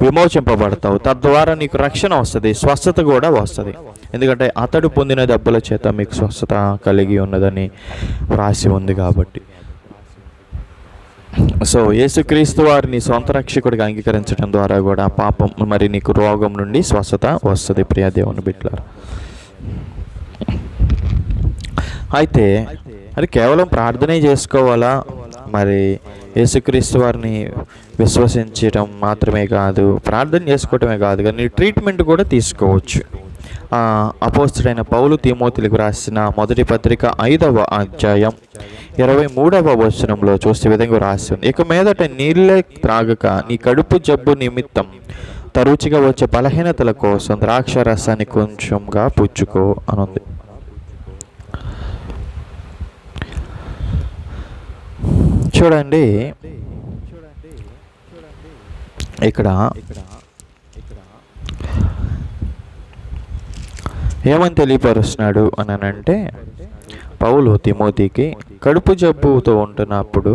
విమోచింపబడతావు. తద్వారా నీకు రక్షణ వస్తుంది, స్వస్థత కూడా వస్తుంది. ఎందుకంటే అతడు పొందిన దెబ్బల చేత మీకు స్వస్థత కలిగి ఉన్నదని వ్రాసి ఉంది కాబట్టి. సో యేసుక్రీస్తు వారిని సొంత రక్షకుడిగా అంగీకరించడం ద్వారా కూడా పాపం మరి నీకు రోగం నుండి స్వస్థత వస్తుంది. ప్రియ దేవుని బిడ్డలారా, అయితే అది కేవలం ప్రార్థనే చేసుకోవాలా? మరి యేసుక్రీస్తు వారిని విశ్వసించడం మాత్రమే కాదు, ప్రార్థన చేసుకోవటమే కాదు, కానీ ట్రీట్మెంట్ కూడా తీసుకోవచ్చు. అపోస్తలుడైన పౌలు తిమోతిలకు రాసిన మొదటి పత్రిక 5వ అధ్యాయం 23వ వచనంలో చూస్తే విధంగా రాసి ఉంది, ఇక మీదట నీళ్ళే త్రాగక నీ కడుపు జబ్బు నిమిత్తం తరచుగా వచ్చే బలహీనతల కోసం ద్రాక్ష రసాన్ని కొంచెంగా పుచ్చుకో అనుంది. చూడండి, ఇక్కడ ఏమని తెలియపరుస్తున్నాడు అని అంటే, పౌలు తిమోతికి కడుపు జబ్బుతో ఉంటున్నప్పుడు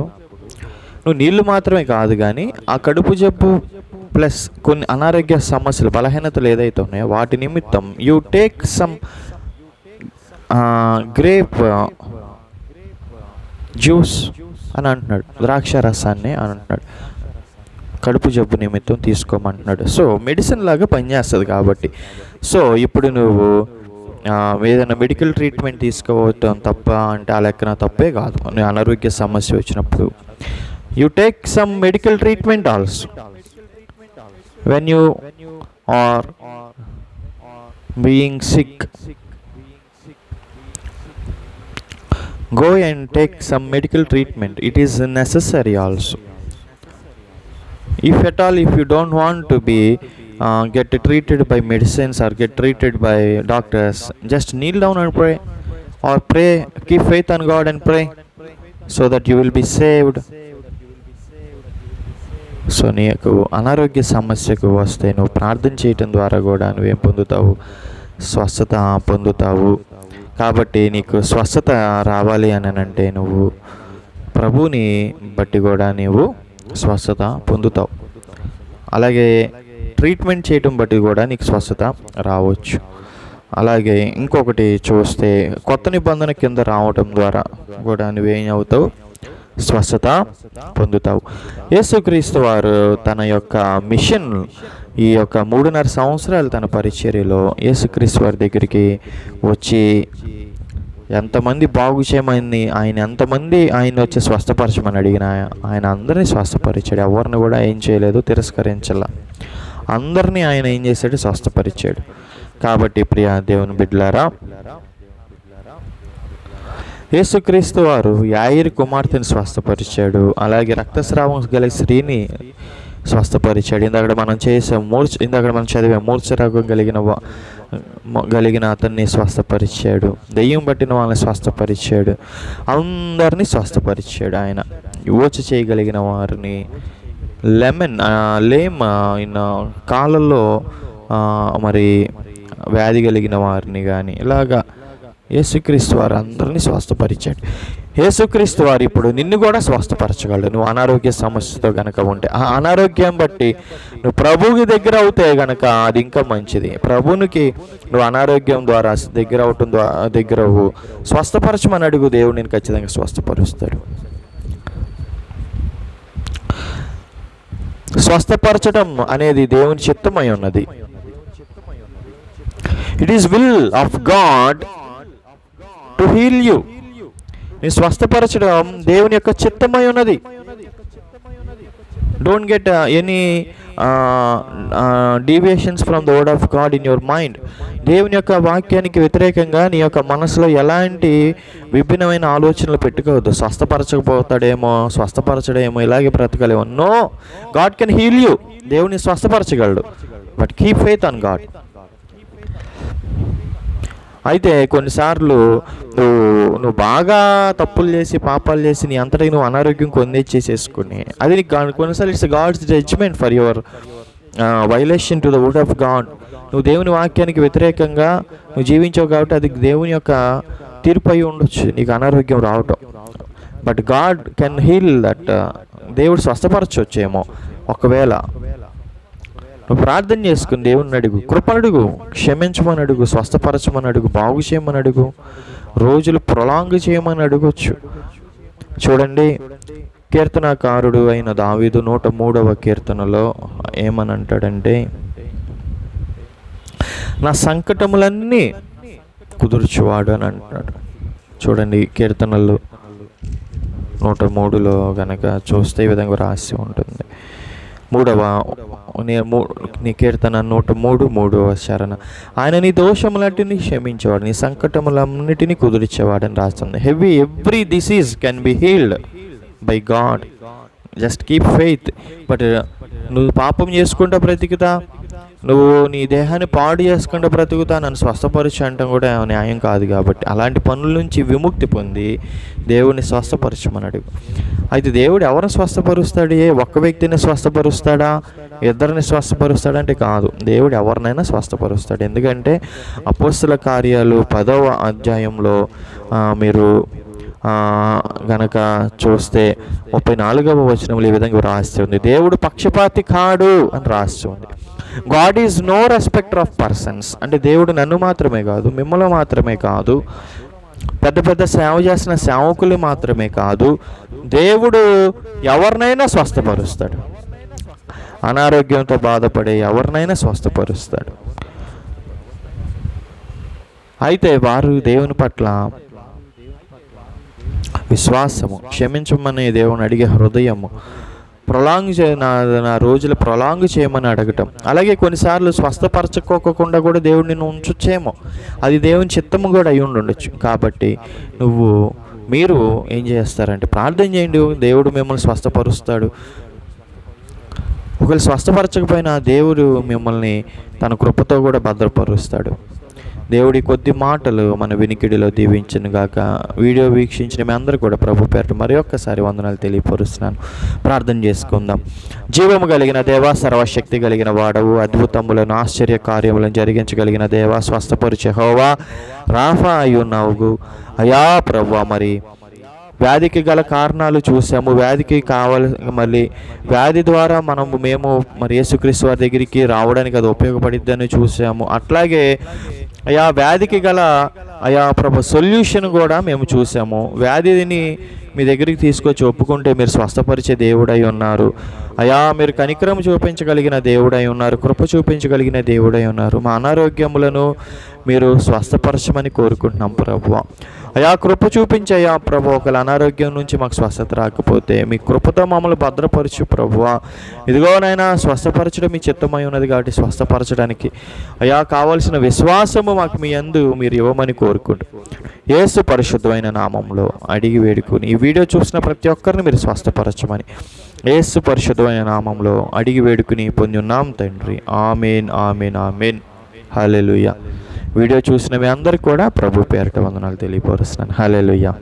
నువ్వు నీళ్లు మాత్రమే కాదు కానీ ఆ కడుపు జబ్బు ప్లస్ కొన్ని అనారోగ్య సమస్యలు, బలహీనతలు ఏదైతే ఉన్నాయో వాటి నిమిత్తం you take some grape juice అని అంటున్నాడు, ద్రాక్ష రసాన్ని అని అంటున్నాడు. కడుపు జబ్బు నిమిత్తం తీసుకోమంటున్నాడు. సో మెడిసిన్ లాగా పనిచేస్తుంది కాబట్టి. సో ఇప్పుడు నువ్వు ఏదైనా మెడికల్ ట్రీట్మెంట్ తీసుకోవటం తప్ప అంటే ఆ లెక్కన తప్పే కాదు. అనారోగ్య సమస్య వచ్చినప్పుడు you take some medical treatment also when you are being sick. Go and take some medical treatment. It is necessary also. If at all, if you don't want to be get treated by medicines or get treated by doctors, just kneel down and pray, or pray, keep faith on God and pray, so that you will be saved. So నీకు అనారోగ్య సమస్యకు వస్తే నువ్వు ప్రార్థన చేయటం ద్వారా కూడా నువ్వేం పొందుతావు? స్వస్థత పొందుతావు. కాబట్టి నీకు స్వస్థత రావాలి అని అంటే నువ్వు ప్రభువుని బట్టి కూడా నీవు స్వస్థత పొందుతావు. అలాగే ట్రీట్మెంట్ చేయటం బట్టి కూడా నీకు స్వస్థత రావచ్చు. అలాగే ఇంకొకటి చూస్తే కొత్త నిబంధన కింద రావటం ద్వారా కూడా నువ్వేం అవుతావు? స్వస్థత పొందుతావు. యేసుక్రీస్తు వారు తన యొక్క మిషన్, ఈ యొక్క 3.5 సంవత్సరాలు తన పరిచర్యలో యేసుక్రీస్తు వారి దగ్గరికి వచ్చి ఎంతమంది బాగు చేయమని ఎంతమంది ఆయన వచ్చి స్వస్థపరచమని అడిగినా ఆయన అందరినీ స్వస్థపరిచాడు. ఎవరిని కూడా ఏం చేయలేదు, తిరస్కరించాల. అందరినీ ఆయన ఏం చేశాడు? స్వస్థపరిచాడు. కాబట్టి ప్రియ దేవుని బిడ్డలారా, యేసుక్రీస్తు వారు యాయిరు కుమార్తెను స్వస్థపరిచాడు. అలాగే రక్తస్రావం గల స్త్రీని స్వస్థపరిచాడు. ఇందాక మనం చదివే మూర్ఛ రోగం కలిగిన అతన్ని స్వస్థపరిచాడు. దెయ్యం పట్టిన వాళ్ళని స్వస్థపరిచాడు. అందరినీ స్వస్థపరిచాడు ఆయన. యోచ చేయగలిగిన వారిని, కాళ్ళల్లో మరి వ్యాధి కలిగిన వారిని కానీ ఇలాగా యేసుక్రీస్తు వారు అందరినీ స్వస్థపరిచాడు. యేసుక్రీస్తు వారు ఇప్పుడు నిన్ను కూడా స్వస్థపరచగలడు. నువ్వు అనారోగ్య సమస్యతో కనుక ఉంటే, ఆ అనారోగ్యం బట్టి నువ్వు ప్రభువుకి దగ్గర అవుతే కనుక అది ఇంకా మంచిది. ప్రభువునికి నువ్వు అనారోగ్యం ద్వారా దగ్గర స్వస్థపరచమని అడుగు, దేవుడు నేను ఖచ్చితంగా స్వస్థపరుస్తాడు. స్వస్థపరచడం అనేది దేవుని చిత్తమై ఉన్నది. It is will of God to heal you. నీ స్వస్థపరచడం దేవుని యొక్క చిత్తమై ఉన్నది. Don't get any deviations from the word of God in your mind. దేవుని యొక్క వాక్యానికి వ్యతిరేకంగా నీ యొక్క మనసులో ఎలాంటి విభిన్నమైన ఆలోచనలు పెట్టుకోవద్దు. స్వస్థపరచడేమో ఇలాగే బ్రతకలేమో. No, God can heal you. దేవుని స్వస్థపరచగలడు. But keep faith on God. అయితే కొన్నిసార్లు నువ్వు బాగా తప్పులు చేసి పాపాలు చేసి నీ అంతటికి నువ్వు అనారోగ్యం చేసేసుకుని అది నీకు కొన్నిసార్లు it's God's judgment for your violation to the word of God. నువ్వు దేవుని వాక్యానికి వ్యతిరేకంగా నువ్వు జీవించావు కాబట్టి అది దేవుని యొక్క తీర్పు అయి ఉండొచ్చు నీకు అనారోగ్యం రావటం. But God can heal that. దేవుడు స్వస్థపరచొచ్చేమో. ఒకవేళ నువ్వు ప్రార్థన చేసుకుని దేవుని అడుగు, కృపనడుగు, క్షమించమని అడుగు, స్వస్థపరచమని అడుగు, బాగు చేయమని అడుగు, రోజులు ప్రొలాంగ్ చేయమని అడగొచ్చు. చూడండి, కీర్తనాకారుడు అయిన దావీదు 103వ కీర్తనలో ఏమని అంటాడంటే, నా సంకటములన్నీ కుదుర్చువాడు అని అంటాడు. చూడండి, కీర్తనలు 103లో గనక చూస్తే ఈ విధంగా రాసి ఉంటుంది. నీ కీర్తన 103వ చరణ, ఆయన నీ దోషములన్నిటిని క్షమించేవాడు, నీ సంకటములన్నిటిని కుదిర్చేవాడని రాస్తుంది. Every disease can be healed by God. Just keep faith. But నువ్వు పాపం చేసుకుంటా బ్రతికుతా, నువ్వు నీ దేహాన్ని పాడు చేసుకుంటూ బ్రతుకుతా, నన్ను స్వస్థపరచు అంటాం కూడా న్యాయం కాదు. కాబట్టి అలాంటి పనుల నుంచి విముక్తి పొంది దేవుడిని స్వస్థపరచమన్నాడు. అయితే దేవుడు ఎవరిని స్వస్థపరుస్తాడు? ఒక్క వ్యక్తిని స్వస్థపరుస్తాడా, ఇద్దరిని స్వస్థపరుస్తాడంటే కాదు. దేవుడు ఎవరినైనా స్వస్థపరుస్తాడు. ఎందుకంటే అపోస్తల కార్యాలు 10వ అధ్యాయంలో మీరు గనక చూస్తే 34వ వచనంలో ఈ విధంగా రాస్తుంది, దేవుడు పక్షపాతి కాడు అని రాస్తుంది. God is no respecter of persons. అంటే దేవుడు నన్ను మాత్రమే కాదు, మిమ్మల్ని మాత్రమే కాదు, పెద్ద పెద్ద సేవ చేసిన సేవకులు మాత్రమే కాదు, దేవుడు ఎవరినైనా స్వస్థపరుస్తాడు. అనారోగ్యంతో బాధపడే ఎవరినైనా స్వస్థపరుస్తాడు. అయితే వారు దేవుని పట్ల విశ్వాసము, క్షమించమని దేవుని అడిగే హృదయము, నా రోజులు ప్రొలాంగ్ చేయమని అడగటం. అలాగే కొన్నిసార్లు స్వస్థపరచుకోకుండా కూడా దేవుడిని నువ్వు ఉంచొచ్చేమో, అది దేవుని చిత్తము కూడా అయి ఉండొచ్చు. కాబట్టి మీరు ఏం చేస్తారంటే ప్రార్థన చేయండి, దేవుడు మిమ్మల్ని స్వస్థపరుస్తాడు. ఒకవేళ స్వస్థపరచకపోయినా దేవుడు మిమ్మల్ని తన కృపతో కూడా భద్రపరుస్తాడు. దేవుడి కొద్ది మాటలు మన వినికిడిలో దీవించను గాక. వీడియో వీక్షించిన మీ అందరూ కూడా ప్రభు పేరిట మరి ఒక్కసారి వందనాలు తెలియపరుస్తున్నాను. ప్రార్థన చేసుకుందాం. జీవము కలిగిన దేవా, సర్వశక్తి కలిగిన వాడవు, అద్భుతములను ఆశ్చర్య కార్యములను జరిగించగలిగిన దేవా, స్వస్థపరిచే యెహోవా రాఫా అయ్యున్నావు అయా ప్రభువా. మరి వ్యాధికి గల కారణాలు చూసాము, వ్యాధికి మళ్ళీ వ్యాధి ద్వారా మేము మరి యేసుక్రీస్తు వారి దగ్గరికి రావడానికి అది ఉపయోగపడిద్దని చూసాము. అట్లాగే అయా వ్యాధికి గల ప్రభు సొల్యూషన్ కూడా మేము చూసాము. వ్యాధిని మీ దగ్గరికి తీసుకొచ్చి ఒప్పుకుంటే మీరు స్వస్థపరిచే దేవుడై ఉన్నారు అయా. మీరు కనికరం చూపించగలిగిన దేవుడై ఉన్నారు, కృప చూపించగలిగిన దేవుడై ఉన్నారు. మా అనారోగ్యములను మీరు స్వస్థపరచమని కోరుకుంటున్నాం ప్రభువా. అయా కృప చూపించయ్యా ప్రభు. ఒకవేళ అనారోగ్యం నుంచి మాకు స్వస్థత రాకపోతే మీ కృపతో మమ్మల్ని భద్రపరచు ప్రభువా. ఇదిగోనైనా స్వస్థపరచడం మీ చిత్తమై ఉన్నది కాబట్టి స్వస్థపరచడానికి అయా కావలసిన విశ్వాసము మాకు మీ యందు మీరు ఇవ్వమని కోరుకుంటూ యేసు పరిశుద్ధమైన నామంలో అడిగి వేడుకుని ఈ వీడియో చూసిన ప్రతి ఒక్కరిని మీరు స్వస్థపరచమని యేసు పరిశుద్ధమైన నామంలో అడిగి వేడుకుని పొందున్నాం తండ్రి. ఆమేన్, ఆమేన్, ఆమేన్. హల్లెలూయా. వీడియో చూసిన మీ అందరికీ కూడా ప్రభు పేరిట వందనాలు తెలియపరుస్తున్నాను. హల్లెలూయా.